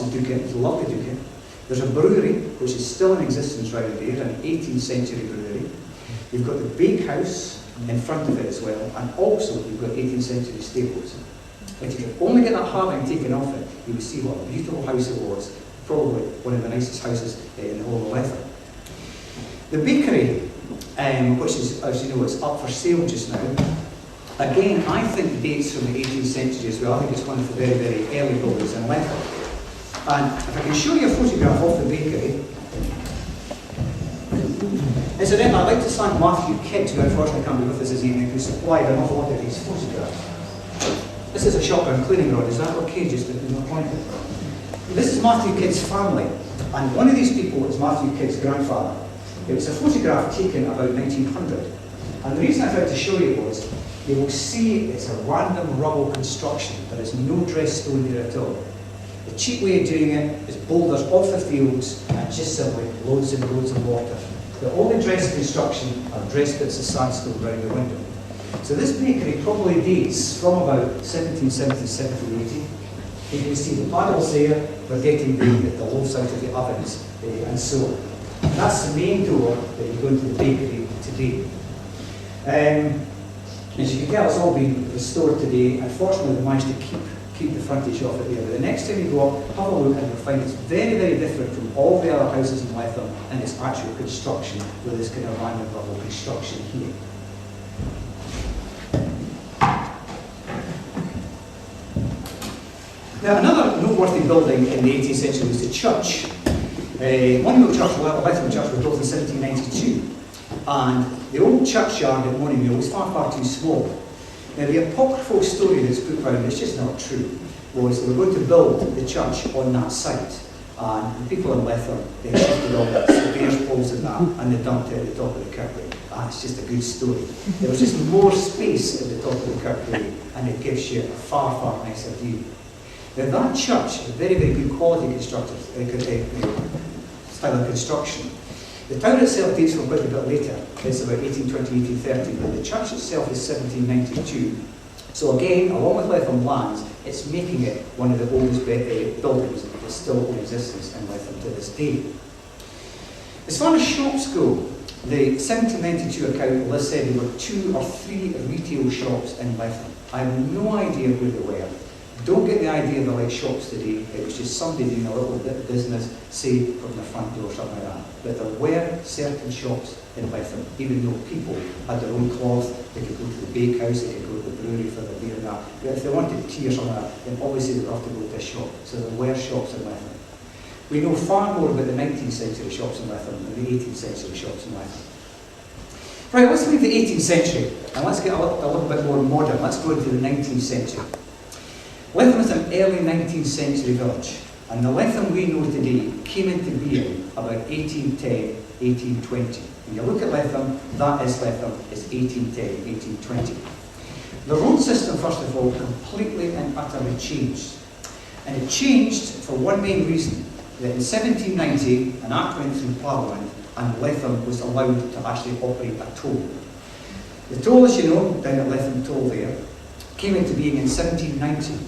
Duke, it's a lovely Duke. There's a brewery, which is still in existence right there, an 18th century brewery. You've got the bakehouse in front of it as well, and also you've got 18th century stables. If you could only get that hardening taken off it, you would see what a beautiful house it was. Probably one of the nicest houses in the whole of Letham. The bakery, which is, as you know, it's up for sale just now. Again, I think dates from the 18th century as well. I think it's one of the very, very early buildings in Letham. And if I can show you a photograph of the bakery. Incidentally, I'd like to thank Matthew Kidd, who unfortunately can't be with us this evening, who supplied an awful lot of these photographs. This is a shotgun cleaning rod, is that okay? Just to point it. This is Matthew Kidd's family, and one of these people is Matthew Kidd's grandfather. It was a photograph taken about 1900, and the reason I tried to show you was, you will see it's a random rubble construction. There is no dressed stone there at all. The cheap way of doing it is boulders off the fields and just simply loads and loads of water. The only dressed construction are dressed bits of sandstone around the window. So this bakery probably dates from about 1770, 1780. You can see the panels there, we're getting the loaves out of the ovens and so on. And that's the main door that you go into the bakery today. As you can tell, it's all been restored today. Unfortunately, they managed to keep the frontage off it there. But the next time you go up, have a look and you'll find it's very, very different from all the other houses in Letham and its actual construction with this kind of random rubble construction here. Now, another noteworthy building in the 18th century was the church. Monument Church, Letham Church, was built in 1792. And the old churchyard at Monument was far, far too small. Now, the apocryphal story that's put around, it's just not true, was they were going to build the church on that site. And the people in Letham, they shifted all the surveyors' poles and that, and they dumped it at the top of the Kirkway. Ah, it's just a good story. There was just more space at the top of the Kirkway, and it gives you a far, far nicer view. Now, that church is a very, very good quality style of construction. The town itself dates from quite a bit later. It's about 1820, 1830, but the church itself is 1792. So again, along with Letham lands, it's making it one of the oldest buildings that's still in existence in Letham to this day. As far as shops go, the 1792 account lists said there were 2 or 3 retail shops in Letham. I have no idea where they were. Don't get the idea they're like shops today. It was just somebody doing a little bit of business, say from the front door or something like that. But there were certain shops in Letham, even though people had their own cloth. They could go to the bakehouse, they could go to the brewery for their beer and that. But if they wanted tea or something like that, then obviously they would have to go to this shop. So there were shops in Letham. We know far more about the 19th century shops in Letham than the 18th century shops in Letham. Right, let's leave the 18th century and let's get a little bit more modern. Let's go into the 19th century. Letham is an early 19th century village, and the Letham we know today came into being about 1810, 1820. When you look at Letham, that is Letham, it's 1810, 1820. The road system, first of all, completely and utterly changed. And it changed for one main reason, that in 1790, an act went through Parliament, and Letham was allowed to actually operate a toll. The toll, as you know, down at Letham Toll there, came into being in 1790.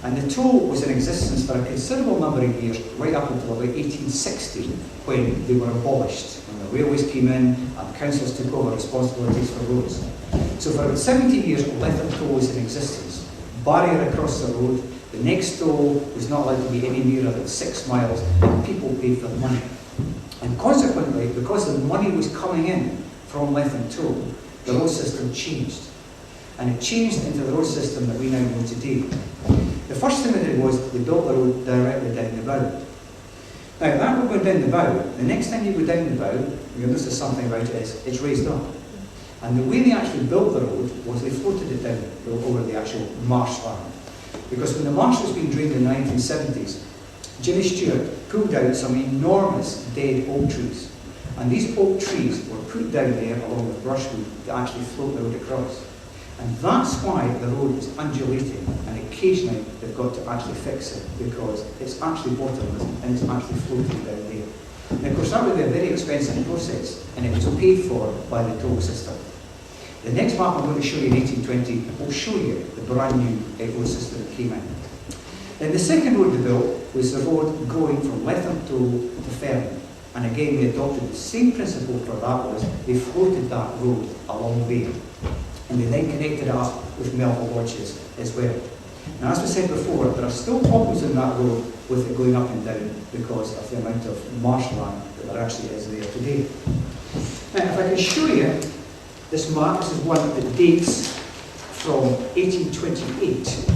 And the toll was in existence for a considerable number of years, right up until about 1860, when they were abolished. When the railways came in and councils took over responsibilities for roads. So for about 70 years, Letham Toll was in existence. Barrier across the road, the next toll was not allowed to be any nearer than 6 miles, and people paid for the money. And consequently, because the money was coming in from Letham Toll, the road system changed. And it changed into the road system that we now know today. The first thing they did was they built the road directly down the bow. Now, that road going down the bow, the next time you go down the bow, you'll notice something about it is it's raised up. And the way they actually built the road was they floated it down over the actual marshland. Because when the marsh was being drained in the 1970s, Jimmy Stewart pulled out some enormous dead oak trees. And these oak trees were put down there along with brushwood to actually float the road across. And that's why the road is undulating, and occasionally they've got to actually fix it because it's actually bottomless and it's actually floating down there. And of course that would be a very expensive process, and it was paid for by the toll system. The next map I'm going to show you in 1820 will show you the brand new road system that came in. Then the second road they built was the road going from Letham to Fernie. And again, they adopted the same principle for that was they floated that road along there. And they then connected it up with Melville Lodges as well. Now, as we said before, there are still problems in that road with it going up and down because of the amount of marshland that there actually is there today. Now, if I can show you this map, this is one that dates from 1828.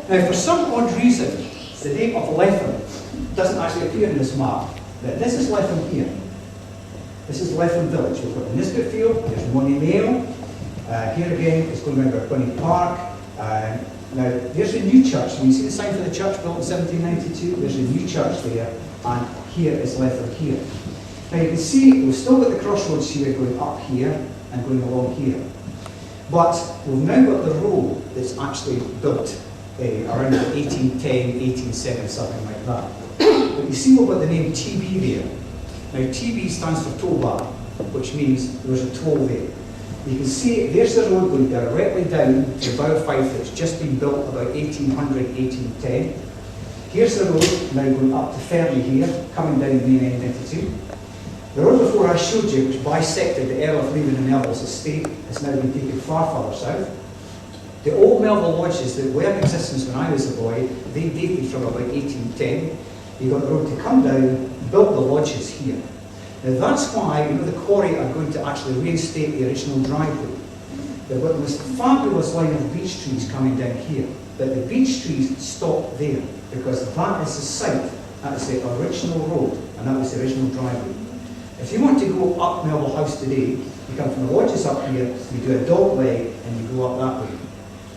Now, for some odd reason, the name of Letham doesn't actually appear in this map, but this is Letham here. This is Letham Village. We've got the Nisbet Field, there's Money Mail. Here again, it's going around Bunny Park. Now, there's a new church. When you see the sign for the church built in 1792, there's a new church there, and here is Letham here. Now, you can see we've still got the crossroads here going up here and going along here. But we've now got the road that's actually built around 1810, 1807, something like that. But you see we've got the name TB there. Now TB stands for toll bar, which means there was a toll there. You can see there's the road going directly down to the Bow of Fife that's just been built about 1800, 1810. Here's the road now going up to Fernie here, coming down the main N92. The road before I showed you, which bisected the Earl of Letham and Melville's estate, has now been taken far further south. The old Melville Lodges that were in existence when I was a boy, they dated from about 1810. You got the road to come down, built the lodges here. Now that's why, the quarry are going to actually reinstate the original driveway. They've got this fabulous line of beech trees coming down here, but the beech trees stop there, because that is the site, that is the original road, and that was the original driveway. If you want to go up Melville House today, you come from the lodges up here, you do a dog leg, and you go up that way.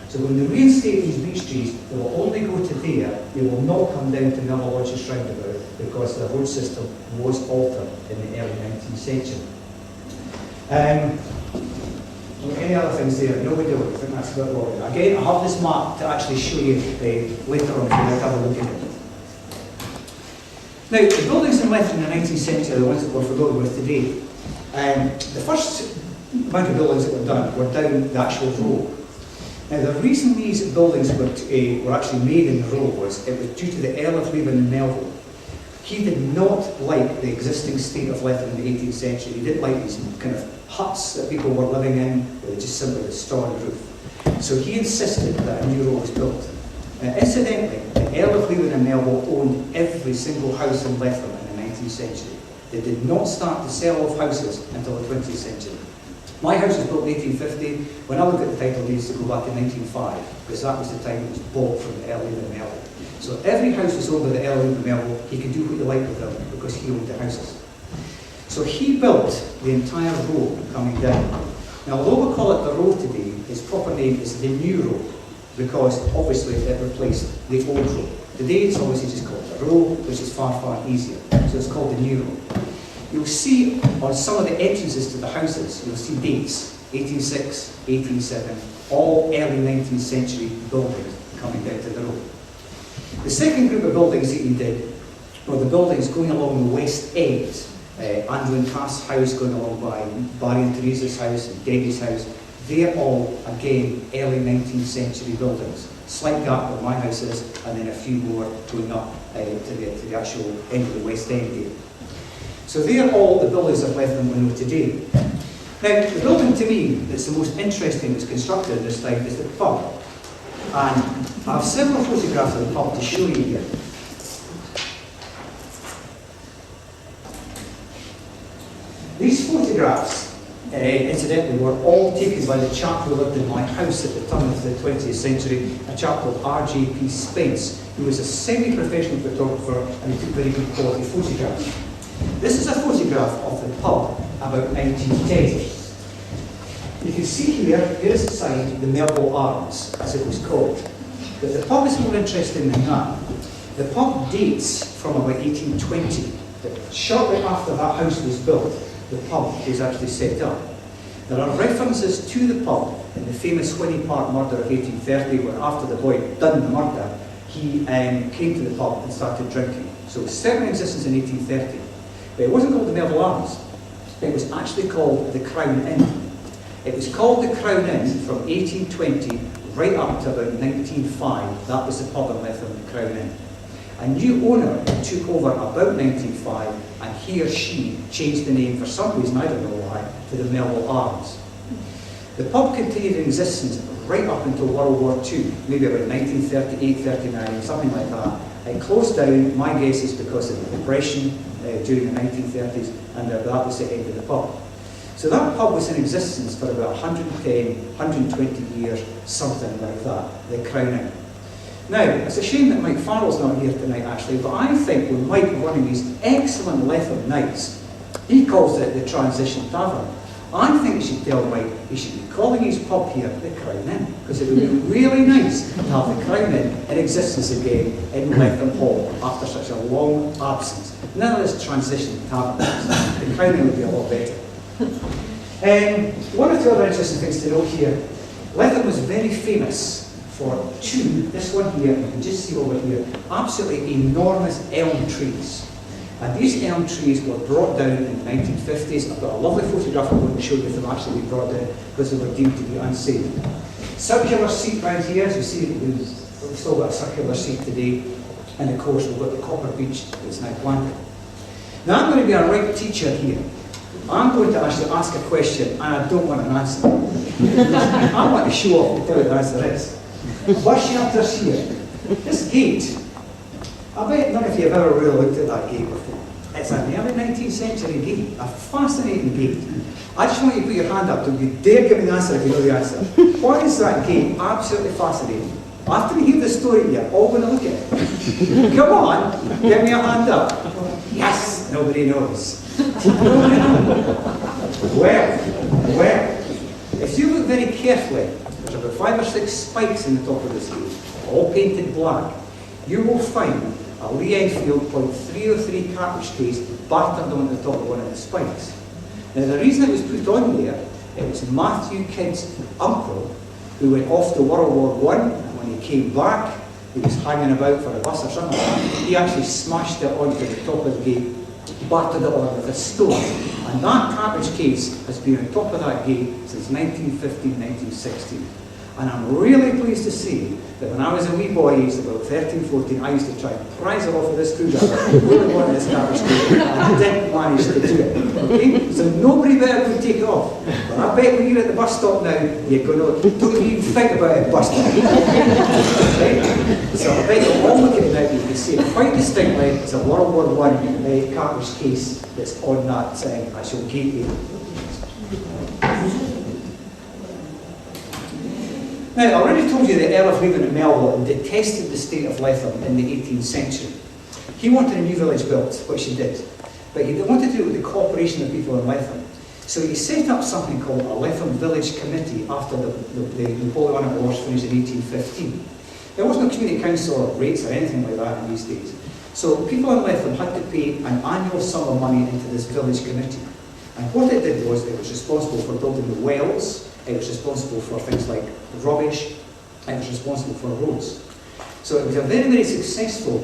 So when they reinstate these beech trees, they will only go to there, they will not come down to Melville Lodges roundabout because the road system was altered in the early 19th century. Any other things there? No, we don't. I think that's about all. Again, I have this map to actually show you later on if you like to have a look at it. Now, the buildings in Letham in the 19th century are the ones that we're familiar with today. The first amount of buildings that were done were down the actual road. Now, the reason these buildings were actually made in the row was it was due to the Earl of Letham and Melville. He did not like the existing state of Letham in the 18th century. He didn't like these kind of huts that people were living in, where they just simply had a straw on the roof. So he insisted that a new row was built. Incidentally, the Earl of Letham and Melville owned every single house in Letham in the 19th century. They did not start to sell off houses until the 20th century. My house was built in 1850. When I look at the title deeds, to go back to 1905, because that was the time it was bought from the Earl of Letham and Melville. So every house was owned by the Earl of Letham and Melville. He could do what he liked with them because he owned the houses. So he built the entire road coming down. Now, although we call it the road today, its proper name is the New Road, because obviously it replaced the old road. Today it's obviously just called the road, which is far, far easier. So it's called the New Road. You'll see on some of the entrances to the houses, you'll see dates, 1806, 1807, all early 19th century buildings coming down to the road. The second group of buildings that he did were the buildings going along the west end. Andrew and Cass' house going along by Barry and Teresa's house and Debbie's house. They're all, again, early 19th century buildings. Slight gap where my house is, and then a few more going up to the actual end of the west end here. So they are all the buildings of Letham we know today. Now, the building to me that's the most interesting that's constructed at this time is the pub. And I have several photographs of the pub to show you here. These photographs, incidentally, were all taken by the chap who lived in my house at the turn of the 20th century, a chap called R.J.P. Spence, who was a semi-professional photographer and he took very good quality photographs. This is a photograph of the pub about 1910. You can see here is the sign, the Melville Arms, as it was called. But the pub is more interesting than that. The pub dates from about 1820. But shortly after that house was built, the pub was actually set up. There are references to the pub in the famous Winnie Park murder of 1830, where after the boy had done the murder, he came to the pub and started drinking. So it was certainly in existence in 1830. But it wasn't called the Melville Arms. It was actually called the Crown Inn. It was called the Crown Inn from 1820 right up to about 1905. That was the pub in Letham, the Crown Inn. A new owner took over about 1905, and he or she changed the name for some reason, I don't know why, to the Melville Arms. The pub continued in existence right up until World War II, maybe about 1938, 39, something like that. It closed down, my guess is because of the Depression during the 1930s, and that was the end of the pub. So that pub was in existence for about 110, 120 years, something like that, the Crown Inn. Now, it's a shame that Mike Farrell's not here tonight, actually, but I think when Mike running these excellent Letham nights, he calls it the Transition Tavern. I think you should tell Mike he should be calling his pub here the Crown Inn, because it would be really nice to have the Crown Inn in existence again in Letham Hall after such a long absence. None of this Transition Tavern. The Crown Inn would be a lot better. One or two other interesting things to note here. Letham was very famous for two, this one here, you can just see over here, absolutely enormous elm trees. And these elm trees were brought down in the 1950s. I've got a lovely photograph I'm going to show you of them actually being brought down because they were deemed to be unsafe. Circular seat round here, as you see, we've still got a circular seat today. And of course, we've got the copper beech that's now planted. Now I'm going to be a right teacher here. I'm going to actually ask a question and I don't want an answer. I want to show off and tell you the answer is. Bus shelters here. This gate, I bet none of you have ever really looked at that gate before. It's an early 19th century gate, a fascinating gate. I just want you to put your hand up, don't you dare give me the answer if you know the answer. Why is that gate absolutely fascinating? After you hear the story, you're all going to look at it. Come on, give me a hand up. Yes, nobody knows. Nobody knows. Well, if you look very carefully, there's about 5 or 6 spikes in the top of this gate, all painted black. You will find a Lee Enfield .303 cartridge case battered on the top of one of the spikes. Now the reason it was put on there, it was Matthew Kidd's uncle who went off to World War I, and when he came back, he was hanging about for a bus or something like that. He actually smashed it onto the top of the gate, battered it on with a stone. And that cartridge case has been on top of that gate since 1915, 1916. And I'm really pleased to see that when I was a wee boy, aged about 13, 14, I used to try and prise it off of this screwdriver. I really wanted this cartridge case, and I didn't manage to do it. Okay? So nobody better could take it off. But I bet when you're at the bus stop now, you're going to, don't even think about it, bus stop. Right? So I bet you'll all look at it now, you can see it quite distinctly. It's a World War I cartridge case that's on that actual gate here. Now, I already told you that Earl of Letham and Melville detested the state of Letham in the 18th century. He wanted a new village built, which he did. But he wanted to do it with the cooperation of people in Letham. So he set up something called a Letham Village Committee after the Napoleonic Wars finished in 1815. There was no community council or rates or anything like that in these days. So people in Letham had to pay an annual sum of money into this village committee. And what it did was it was responsible for building the wells, it was responsible for things like rubbish, and it was responsible for roads. So it was a very, very successful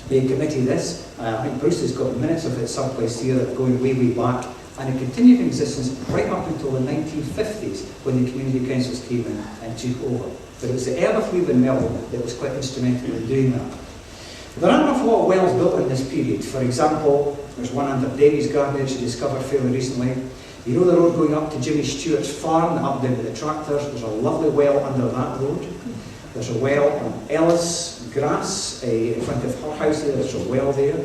committee, this. I think Bruce has got minutes of it someplace here going way, way back. And it continued in existence right up until the 1950s when the community councils came in and took over. But it was the Earl of Letham and Melville that was quite instrumental in doing that. There are an awful lot of wells built in this period. For example, there's one under Debbie's garden that she discovered fairly recently. You know the road going up to Jimmy Stewart's farm, up down to the tractors, there's a lovely well under that road. There's a well on Ellis Grass in front of her house there, there's a well there.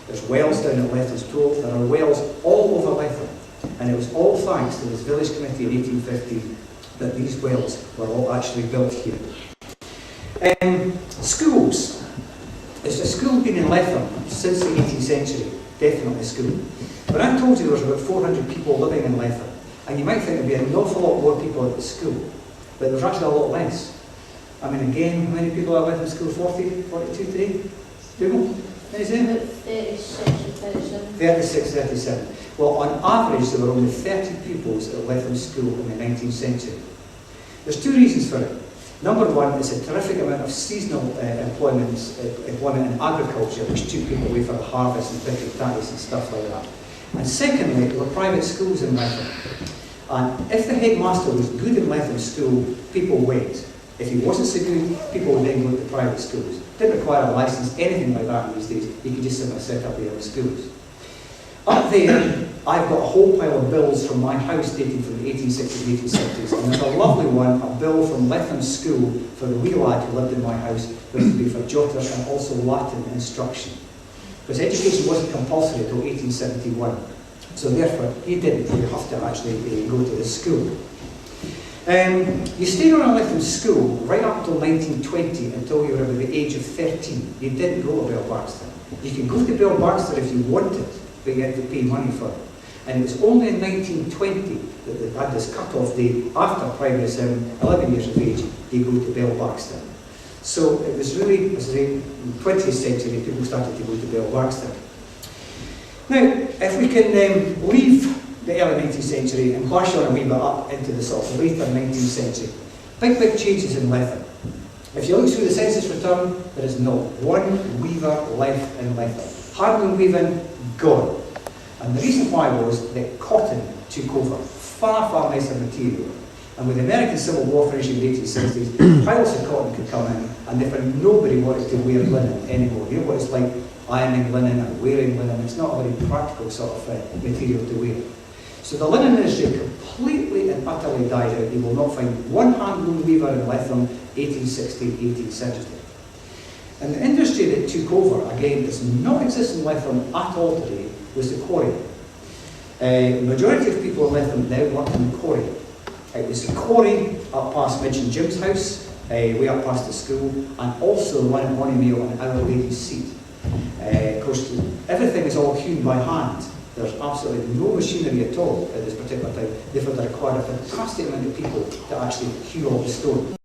There's wells down at Letham's Toll, there are wells all over Letham. And it was all thanks to this village committee in 1815 that these wells were all actually built here. Schools. There's a school been in Letham since the 18th century, definitely a school. But I told you there was about 400 people living in Letham. And you might think there'd be an awful lot more people at the school, but there's actually a lot less. I mean, again, how many people are at Letham School? 40, 42 today? People? Is it? 36 or 37. 36, 37. Well, on average, there were only 30 pupils at Letham School in the 19th century. There's two reasons for it. Number one, it's a terrific amount of seasonal employment in agriculture, which took people away from the harvest and picking tatties and stuff like that. And secondly, there were private schools in Letham. And if the headmaster was good in Letham school, people went. If he wasn't so good, people would then go to private schools. Didn't require a licence, anything like that these days. You could just simply set up your own schools. Up there, I've got a whole pile of bills from my house dating from the 1860s and 1870s. And there's a lovely one, a bill from Letham School for the wee lad who lived in my house, which would be for Jota and also Latin instruction. Because education wasn't compulsory until 1871. So therefore, he didn't really have to actually go to the school. You stayed on a Letham school right up until 1920, until you were about the age of 13. You didn't go to Belbarkston. You could go to Belbarkston if you wanted, but you had to pay money for it. And it was only in 1920 that they had this cut-off date after primary 7, 11 years of age, you go to Belbarkston. So it was really, as I say, in the 20th century, people started to go to Belbarkston. Now, if we can leave the early 19th century and bash on a wee bit up into the sort of later 19th century, big changes in Letham. If you look through the census return, there is not one weaver left in Letham. Handloom weaving, gone. And the reason why was that cotton took over, far nicer material. And with the American Civil War finishing in the 1860s, piles of cotton could come in, and therefore nobody wanted to wear linen anymore. You know what it's like ironing linen and wearing linen? It's not a very practical sort of material to wear. So the linen industry completely and utterly died out. You will not find one handloom weaver in Letham 1860, 1870. And the industry that took over, again, does not exist in Letham at all today, was the quarry. The majority of people in Letham now work in the quarry. It was the quarry up past Midge and Jim's house, way up past the school, and also the one at Monymeal and Our Lady's Seat. Of course, everything is all hewn by hand. There's absolutely no machinery at all at this particular time. Therefore, they required a fantastic amount of people to actually hew all the stone.